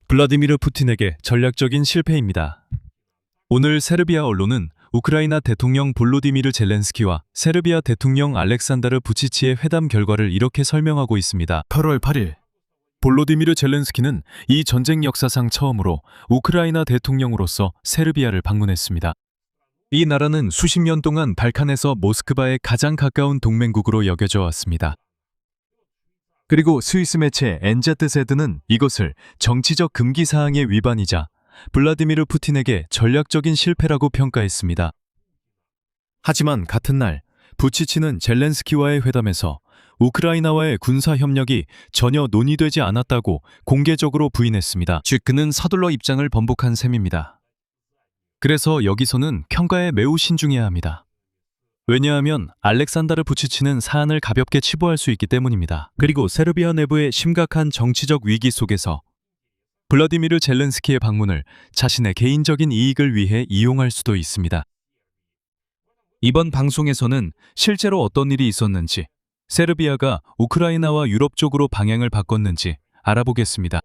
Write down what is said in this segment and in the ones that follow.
블라디미르 푸틴에게 전략적인 실패입니다. 오늘 세르비아 언론은 우크라이나 대통령 볼로디미르 젤렌스키와 세르비아 대통령 알렉산다르 부치치의 회담 결과를 이렇게 설명하고 있습니다. 8월 8일 볼로디미르 젤렌스키는 이 전쟁 역사상 처음으로 우크라이나 대통령으로서 세르비아를 방문했습니다. 이 나라는 수십 년 동안 발칸에서 모스크바에 가장 가까운 동맹국으로 여겨져 왔습니다. 그리고 스위스 매체 NZ세드는 이것을 정치적 금기 사항의 위반이자 블라디미르 푸틴에게 전략적인 실패라고 평가했습니다. 하지만 같은 날 부치치는 젤렌스키와의 회담에서 우크라이나와의 군사 협력이 전혀 논의되지 않았다고 공개적으로 부인했습니다. 즉 그는 서둘러 입장을 번복한 셈입니다. 그래서 여기서는 평가에 매우 신중해야 합니다. 왜냐하면 알렉산다르 부치치는 사안을 가볍게 치부할 수 있기 때문입니다. 그리고 세르비아 내부의 심각한 정치적 위기 속에서 블라디미르 젤렌스키의 방문을 자신의 개인적인 이익을 위해 이용할 수도 있습니다. 이번 방송에서는 실제로 어떤 일이 있었는지, 세르비아가 우크라이나와 유럽 쪽으로 방향을 바꿨는지 알아보겠습니다.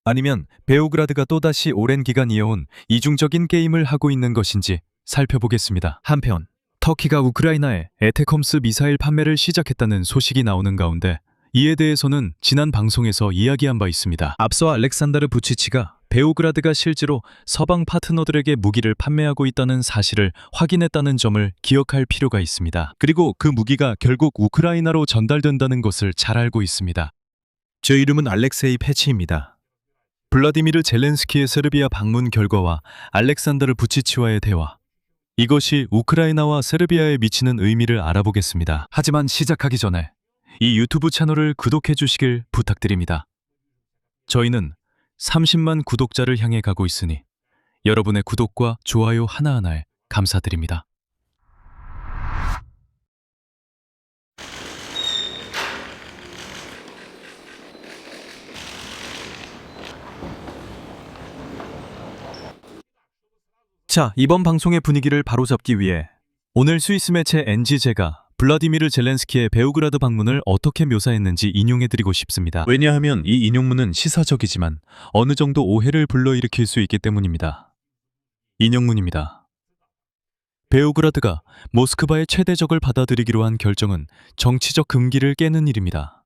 아니면 베오그라드가 또다시 오랜 기간 이어온 이중적인 게임을 하고 있는 것인지 살펴보겠습니다. 한편 터키가 우크라이나에 에테컴스 미사일 판매를 시작했다는 소식이 나오는 가운데 이에 대해서는 지난 방송에서 이야기한 바 있습니다. 앞서 알렉산다르 부치치가 베오그라드가 실제로 서방 파트너들에게 무기를 판매하고 있다는 사실을 확인했다는 점을 기억할 필요가 있습니다. 그리고 그 무기가 결국 우크라이나로 전달된다는 것을 잘 알고 있습니다. 제 이름은 알렉세이 패치입니다. 블라디미르 젤렌스키의 세르비아 방문 결과와 알렉산다르 부치치와의 대화, 이것이 우크라이나와 세르비아에 미치는 의미를 알아보겠습니다. 하지만 시작하기 전에 이 유튜브 채널을 구독해 주시길 부탁드립니다. 저희는 30만 구독자를 향해 가고 있으니 여러분의 구독과 좋아요 하나하나에 감사드립니다. 자, 이번 방송의 분위기를 바로잡기 위해 오늘 스위스 매체 NZ제가 블라디미르 젤렌스키의 베오그라드 방문을 어떻게 묘사했는지 인용해드리고 싶습니다. 왜냐하면 이 인용문은 시사적이지만 어느 정도 오해를 불러일으킬 수 있기 때문입니다. 인용문입니다. 베오그라드가 모스크바의 최대적을 받아들이기로 한 결정은 정치적 금기를 깨는 일입니다.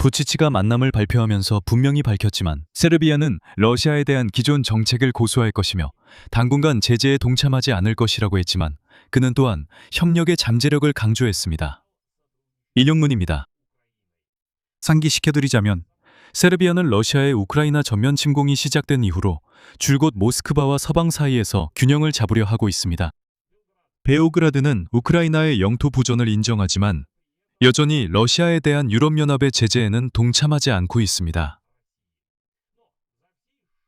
부치치가 만남을 발표하면서 분명히 밝혔지만 세르비아는 러시아에 대한 기존 정책을 고수할 것이며 당분간 제재에 동참하지 않을 것이라고 했지만 그는 또한 협력의 잠재력을 강조했습니다. 인용문입니다. 상기시켜드리자면 세르비아는 러시아의 우크라이나 전면 침공이 시작된 이후로 줄곧 모스크바와 서방 사이에서 균형을 잡으려 하고 있습니다. 베오그라드는 우크라이나의 영토 부전을 인정하지만 여전히 러시아에 대한 유럽연합의 제재에는 동참하지 않고 있습니다.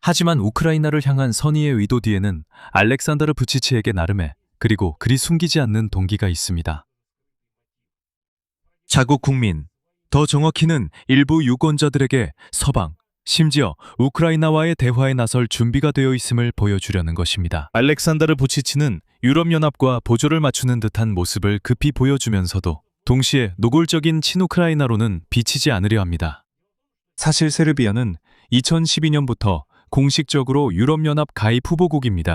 하지만 우크라이나를 향한 선의의 의도 뒤에는 알렉산다르 부치치에게 나름의 그리고 그리 숨기지 않는 동기가 있습니다. 자국 국민, 더 정확히는 일부 유권자들에게 서방, 심지어 우크라이나와의 대화에 나설 준비가 되어 있음을 보여주려는 것입니다. 알렉산다르 부치치는 유럽연합과 보조를 맞추는 듯한 모습을 급히 보여주면서도 동시에 노골적인 친우크라이나로는 비치지 않으려 합니다. 사실 세르비아는 2012년부터 공식적으로 유럽연합 가입 후보국입니다.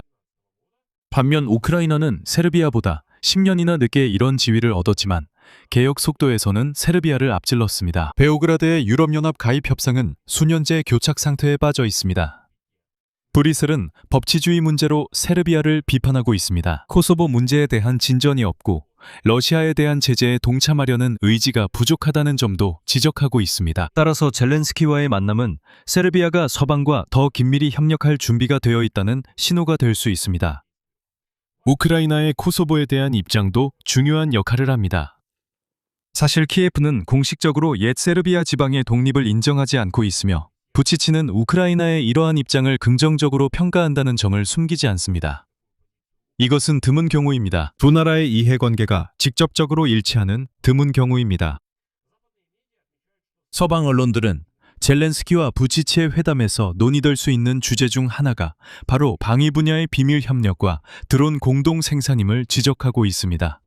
반면 우크라이나는 세르비아보다 10년이나 늦게 이런 지위를 얻었지만 개혁 속도에서는 세르비아를 앞질렀습니다. 베오그라드의 유럽연합 가입 협상은 수년째 교착 상태에 빠져 있습니다. 브뤼셀은 법치주의 문제로 세르비아를 비판하고 있습니다. 코소보 문제에 대한 진전이 없고 러시아에 대한 제재에 동참하려는 의지가 부족하다는 점도 지적하고 있습니다. 따라서 젤렌스키와의 만남은 세르비아가 서방과 더 긴밀히 협력할 준비가 되어 있다는 신호가 될 수 있습니다. 우크라이나의 코소보에 대한 입장도 중요한 역할을 합니다. 사실 키예프는 공식적으로 옛 세르비아 지방의 독립을 인정하지 않고 있으며 부치치는 우크라이나의 이러한 입장을 긍정적으로 평가한다는 점을 숨기지 않습니다. 이것은 드문 경우입니다. 두 나라의 이해관계가 직접적으로 일치하는 드문 경우입니다. 서방 언론들은 젤렌스키와 부치치의 회담에서 논의될 수 있는 주제 중 하나가 바로 방위 분야의 비밀 협력과 드론 공동 생산임을 지적하고 있습니다.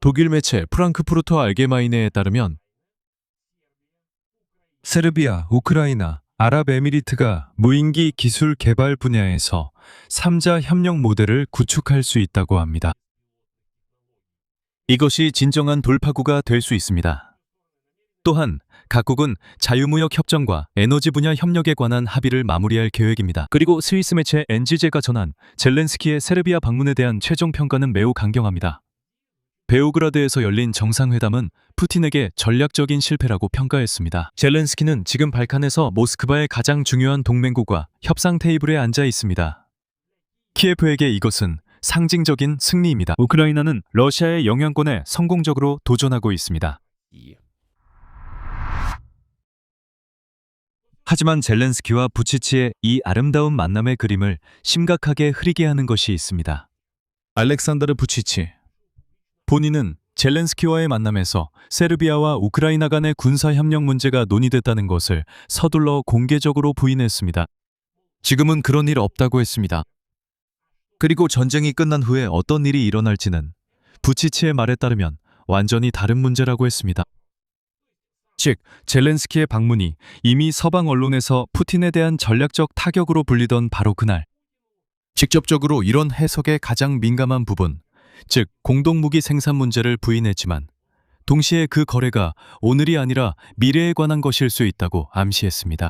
독일 매체 프랑크푸르터 알게마이네에 따르면 세르비아, 우크라이나, 아랍에미리트가 무인기 기술 개발 분야에서 3자 협력 모델을 구축할 수 있다고 합니다. 이것이 진정한 돌파구가 될 수 있습니다. 또한 각국은 자유무역 협정과 에너지 분야 협력에 관한 합의를 마무리할 계획입니다. 그리고 스위스 매체 NG제가 전한 젤렌스키의 세르비아 방문에 대한 최종 평가는 매우 강경합니다. 베오그라드에서 열린 정상회담은 푸틴에게 전략적인 실패라고 평가했습니다. 젤렌스키는 지금 발칸에서 모스크바의 가장 중요한 동맹국과 협상 테이블에 앉아 있습니다. 키예프에게 이것은 상징적인 승리입니다. 우크라이나는 러시아의 영향권에 성공적으로 도전하고 있습니다. 하지만 젤렌스키와 부치치의 이 아름다운 만남의 그림을 심각하게 흐리게 하는 것이 있습니다. 알렉산더르 부치치. 본인은 젤렌스키와의 만남에서 세르비아와 우크라이나 간의 군사협력 문제가 논의됐다는 것을 서둘러 공개적으로 부인했습니다. 지금은 그런 일 없다고 했습니다. 그리고 전쟁이 끝난 후에 어떤 일이 일어날지는 부치치의 말에 따르면 완전히 다른 문제라고 했습니다. 즉, 젤렌스키의 방문이 이미 서방 언론에서 푸틴에 대한 전략적 타격으로 불리던 바로 그날, 직접적으로 이런 해석의 가장 민감한 부분, 즉 공동무기 생산 문제를 부인했지만 동시에 그 거래가 오늘이 아니라 미래에 관한 것일 수 있다고 암시했습니다.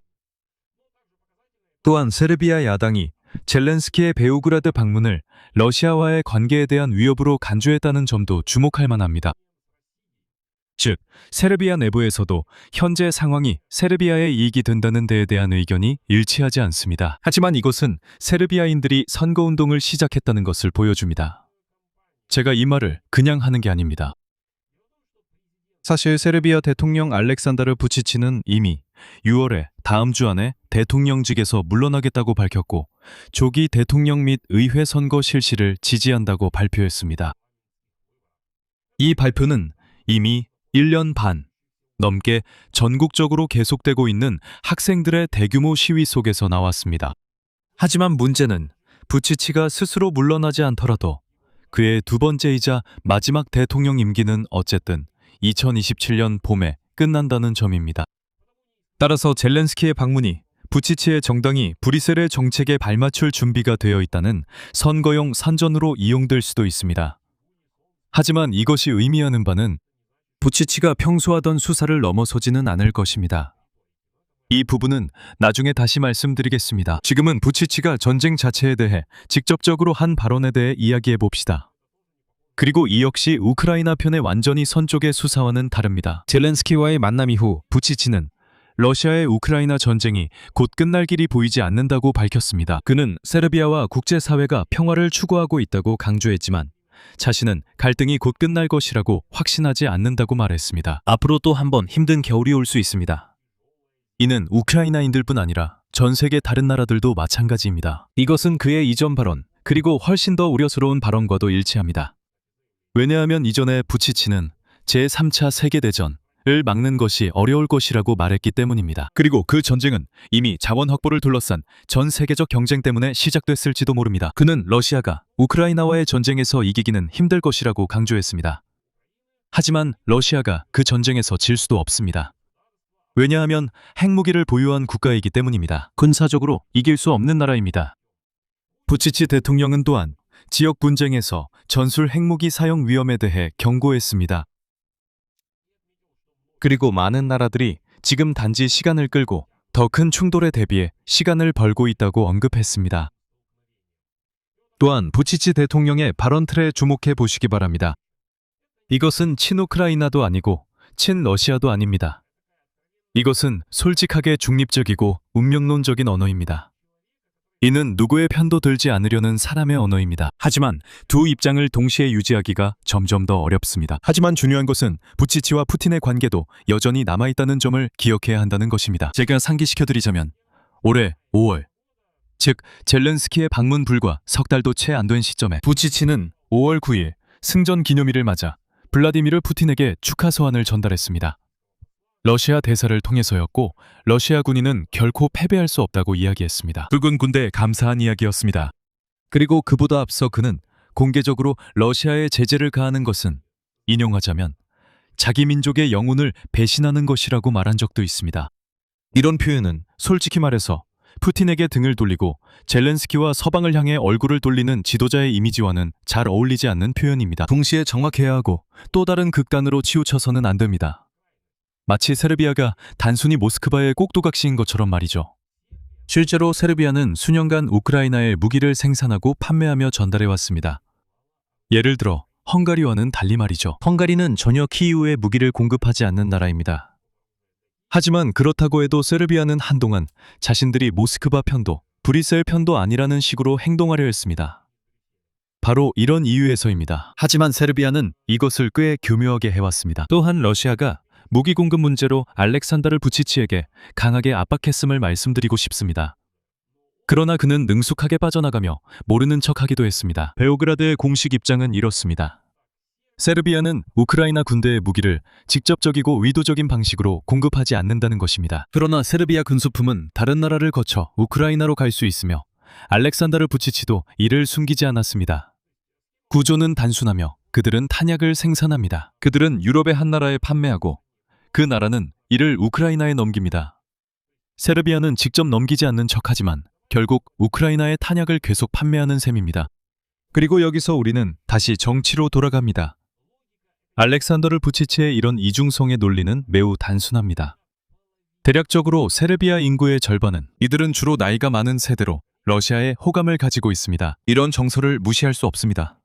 또한 세르비아 야당이 젤렌스키의 베오그라드 방문을 러시아와의 관계에 대한 위협으로 간주했다는 점도 주목할 만합니다. 즉, 세르비아 내부에서도 현재 상황이 세르비아의 이익이 된다는 데에 대한 의견이 일치하지 않습니다. 하지만 이것은 세르비아인들이 선거운동을 시작했다는 것을 보여줍니다. 제가 이 말을 그냥 하는 게 아닙니다. 사실 세르비아 대통령 알렉산다르 부치치는 이미 6월에 다음 주 안에 대통령직에서 물러나겠다고 밝혔고 조기 대통령 및 의회 선거 실시를 지지한다고 발표했습니다. 이 발표는 이미 1년 반 넘게 전국적으로 계속되고 있는 학생들의 대규모 시위 속에서 나왔습니다. 하지만 문제는 부치치가 스스로 물러나지 않더라도 그의 두 번째이자 마지막 대통령 임기는 어쨌든 2027년 봄에 끝난다는 점입니다. 따라서 젤렌스키의 방문이 부치치의 정당이 브뤼셀의 정책에 발맞출 준비가 되어 있다는 선거용 선전으로 이용될 수도 있습니다. 하지만 이것이 의미하는 바는 부치치가 평소 하던 수사를 넘어서지는 않을 것입니다. 이 부분은 나중에 다시 말씀드리겠습니다. 지금은 부치치가 전쟁 자체에 대해 직접적으로 한 발언에 대해 이야기해 봅시다. 그리고 이 역시 우크라이나 편의 완전히 선 쪽의 수사와는 다릅니다. 젤렌스키와의 만남 이후 부치치는 러시아의 우크라이나 전쟁이 곧 끝날 길이 보이지 않는다고 밝혔습니다. 그는 세르비아와 국제사회가 평화를 추구하고 있다고 강조했지만 자신은 갈등이 곧 끝날 것이라고 확신하지 않는다고 말했습니다. 앞으로 또 한 번 힘든 겨울이 올 수 있습니다. 이는 우크라이나인들뿐 아니라 전 세계 다른 나라들도 마찬가지입니다. 이것은 그의 이전 발언, 그리고 훨씬 더 우려스러운 발언과도 일치합니다. 왜냐하면 이전에 부치치는 제3차 세계대전을 막는 것이 어려울 것이라고 말했기 때문입니다. 그리고 그 전쟁은 이미 자원 확보를 둘러싼 전 세계적 경쟁 때문에 시작됐을지도 모릅니다. 그는 러시아가 우크라이나와의 전쟁에서 이기기는 힘들 것이라고 강조했습니다. 하지만 러시아가 그 전쟁에서 질 수도 없습니다. 왜냐하면 핵무기를 보유한 국가이기 때문입니다. 군사적으로 이길 수 없는 나라입니다. 부치치 대통령은 또한 지역 분쟁에서 전술 핵무기 사용 위험에 대해 경고했습니다. 그리고 많은 나라들이 지금 단지 시간을 끌고 더 큰 충돌에 대비해 시간을 벌고 있다고 언급했습니다. 또한 부치치 대통령의 발언 틀에 주목해 보시기 바랍니다. 이것은 친우크라이나도 아니고 친러시아도 아닙니다. 이것은 솔직하게 중립적이고 운명론적인 언어입니다. 이는 누구의 편도 들지 않으려는 사람의 언어입니다. 하지만 두 입장을 동시에 유지하기가 점점 더 어렵습니다. 하지만 중요한 것은 부치치와 푸틴의 관계도 여전히 남아있다는 점을 기억해야 한다는 것입니다. 제가 상기시켜드리자면 올해 5월, 즉 젤렌스키의 방문 불과 석 달도 채 안 된 시점에 부치치는 5월 9일 승전 기념일을 맞아 블라디미르 푸틴에게 축하 서한을 전달했습니다. 러시아 대사를 통해서였고 러시아 군인은 결코 패배할 수 없다고 이야기했습니다. 붉은 군대에 감사한 이야기였습니다. 그리고 그보다 앞서 그는 공개적으로 러시아에 제재를 가하는 것은 인용하자면 자기 민족의 영혼을 배신하는 것이라고 말한 적도 있습니다. 이런 표현은 솔직히 말해서 푸틴에게 등을 돌리고 젤렌스키와 서방을 향해 얼굴을 돌리는 지도자의 이미지와는 잘 어울리지 않는 표현입니다. 동시에 정확해야 하고 또 다른 극단으로 치우쳐서는 안 됩니다. 마치 세르비아가 단순히 모스크바의 꼭두각시인 것처럼 말이죠. 실제로 세르비아는 수년간 우크라이나에 무기를 생산하고 판매하며 전달해 왔습니다. 예를 들어 헝가리와는 달리 말이죠. 헝가리는 전혀 키이우에 무기를 공급하지 않는 나라입니다. 하지만 그렇다고 해도 세르비아는 한동안 자신들이 모스크바 편도, 브뤼셀 편도 아니라는 식으로 행동하려 했습니다. 바로 이런 이유에서입니다. 하지만 세르비아는 이것을 꽤 교묘하게 해왔습니다. 또한 러시아가 무기 공급 문제로 알렉산더르 부치치에게 강하게 압박했음을 말씀드리고 싶습니다. 그러나 그는 능숙하게 빠져나가며 모르는 척하기도 했습니다. 베오그라드의 공식 입장은 이렇습니다. 세르비아는 우크라이나 군대의 무기를 직접적이고 의도적인 방식으로 공급하지 않는다는 것입니다. 그러나 세르비아 군수품은 다른 나라를 거쳐 우크라이나로 갈 수 있으며 알렉산더르 부치치도 이를 숨기지 않았습니다. 구조는 단순하며 그들은 탄약을 생산합니다. 그들은 유럽의 한 나라에 판매하고 그 나라는 이를 우크라이나에 넘깁니다. 세르비아는 직접 넘기지 않는 척하지만 결국 우크라이나의 탄약을 계속 판매하는 셈입니다. 그리고 여기서 우리는 다시 정치로 돌아갑니다. 알렉산더르 부치치의 이런 이중성의 논리는 매우 단순합니다. 대략적으로 세르비아 인구의 절반은 이들은 주로 나이가 많은 세대로 러시아에 호감을 가지고 있습니다. 이런 정서를 무시할 수 없습니다.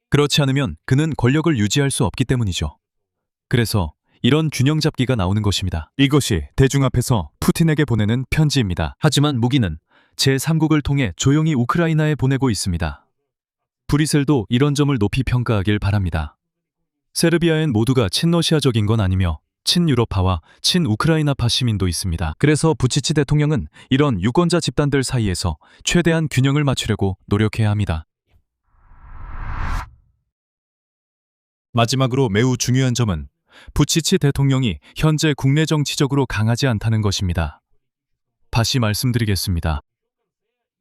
그렇지 않으면 그는 권력을 유지할 수 없기 때문이죠. 그래서 이런 균형 잡기가 나오는 것입니다. 이것이 대중 앞에서 푸틴에게 보내는 편지입니다. 하지만 무기는 제3국을 통해 조용히 우크라이나에 보내고 있습니다. 브뤼셀도 이런 점을 높이 평가하길 바랍니다. 세르비아엔 모두가 친러시아적인 건 아니며 친유럽파와 친우크라이나파 시민도 있습니다. 그래서 부치치 대통령은 이런 유권자 집단들 사이에서 최대한 균형을 맞추려고 노력해야 합니다. 마지막으로 매우 중요한 점은 부치치 대통령이 현재 국내 정치적으로 강하지 않다는 것입니다. 다시 말씀드리겠습니다.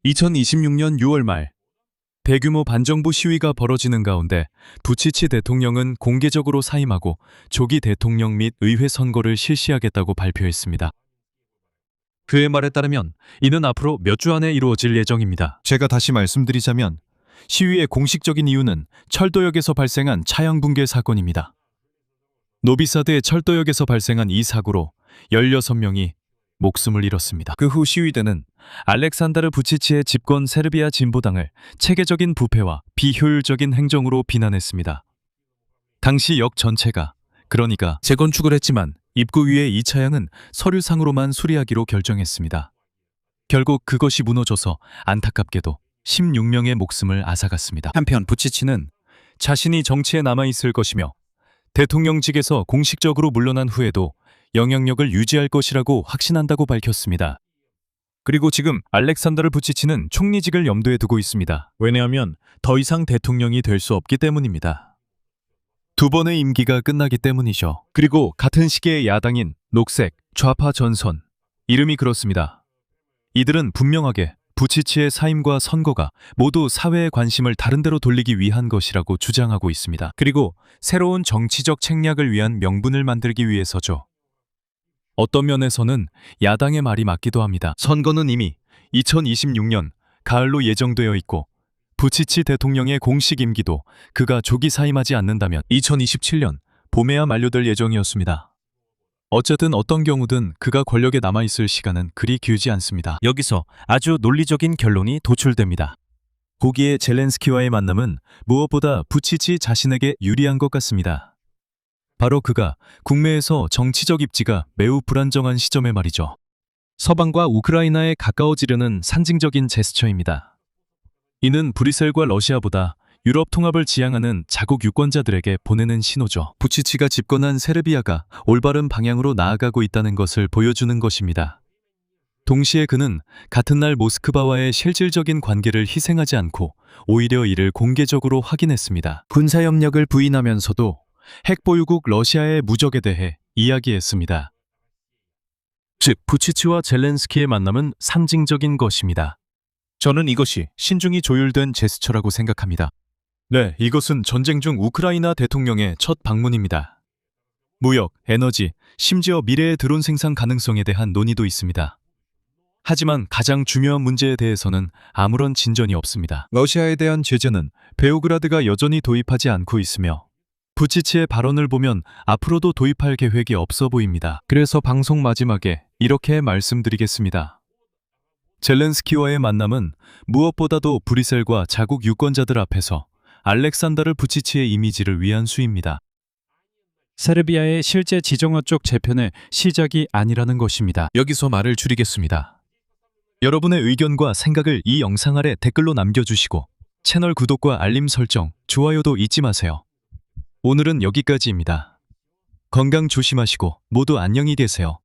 2026년 6월 말 대규모 반정부 시위가 벌어지는 가운데 부치치 대통령은 공개적으로 사임하고 조기 대통령 및 의회 선거를 실시하겠다고 발표했습니다. 그의 말에 따르면 이는 앞으로 몇 주 안에 이루어질 예정입니다. 제가 다시 말씀드리자면 시위의 공식적인 이유는 철도역에서 발생한 차량 붕괴 사건입니다. 노비사드의 철도역에서 발생한 이 사고로 16명이 목숨을 잃었습니다. 그 후 시위대는 알렉산더르 부치치의 집권 세르비아 진보당을 체계적인 부패와 비효율적인 행정으로 비난했습니다. 당시 역 전체가 그러니까 재건축을 했지만 입구 위의 이 차량은 서류상으로만 수리하기로 결정했습니다. 결국 그것이 무너져서 안타깝게도 16명의 목숨을 앗아갔습니다. 한편 부치치는 자신이 정치에 남아있을 것이며 대통령직에서 공식적으로 물러난 후에도 영향력을 유지할 것이라고 확신한다고 밝혔습니다. 그리고 지금 알렉산더르 부치치는 총리직을 염두에 두고 있습니다. 왜냐하면 더 이상 대통령이 될 수 없기 때문입니다. 두 번의 임기가 끝나기 때문이죠. 그리고 같은 시기에 야당인 녹색, 좌파 전선, 이름이 그렇습니다. 이들은 분명하게 부치치의 사임과 선거가 모두 사회의 관심을 다른 데로 돌리기 위한 것이라고 주장하고 있습니다. 그리고 새로운 정치적 책략을 위한 명분을 만들기 위해서죠. 어떤 면에서는 야당의 말이 맞기도 합니다. 선거는 이미 2026년 가을로 예정되어 있고 부치치 대통령의 공식 임기도 그가 조기 사임하지 않는다면 2027년 봄에야 만료될 예정이었습니다. 어쨌든 어떤 경우든 그가 권력에 남아있을 시간은 그리 길지 않습니다. 여기서 아주 논리적인 결론이 도출됩니다. 고기의 젤렌스키와의 만남은 무엇보다 부치치 자신에게 유리한 것 같습니다. 바로 그가 국내에서 정치적 입지가 매우 불안정한 시점에 말이죠. 서방과 우크라이나에 가까워지려는 상징적인 제스처입니다. 이는 브뤼셀과 러시아보다 유럽 통합을 지향하는 자국 유권자들에게 보내는 신호죠. 부치치가 집권한 세르비아가 올바른 방향으로 나아가고 있다는 것을 보여주는 것입니다. 동시에 그는 같은 날 모스크바와의 실질적인 관계를 희생하지 않고 오히려 이를 공개적으로 확인했습니다. 군사협력을 부인하면서도 핵보유국 러시아의 무적에 대해 이야기했습니다. 즉, 부치치와 젤렌스키의 만남은 상징적인 것입니다. 저는 이것이 신중히 조율된 제스처라고 생각합니다. 네, 이것은 전쟁 중 우크라이나 대통령의 첫 방문입니다. 무역, 에너지, 심지어 미래의 드론 생산 가능성에 대한 논의도 있습니다. 하지만 가장 중요한 문제에 대해서는 아무런 진전이 없습니다. 러시아에 대한 제재는 베오그라드가 여전히 도입하지 않고 있으며 부치치의 발언을 보면 앞으로도 도입할 계획이 없어 보입니다. 그래서 방송 마지막에 이렇게 말씀드리겠습니다. 젤렌스키와의 만남은 무엇보다도 브뤼셀과 자국 유권자들 앞에서 알렉산다르 부치치의 이미지를 위한 수입니다. 세르비아의 실제 지정화 쪽 재편의 시작이 아니라는 것입니다. 여기서 말을 줄이겠습니다. 여러분의 의견과 생각을 이 영상 아래 댓글로 남겨주시고 채널 구독과 알림 설정, 좋아요도 잊지 마세요. 오늘은 여기까지입니다. 건강 조심하시고 모두 안녕히 계세요.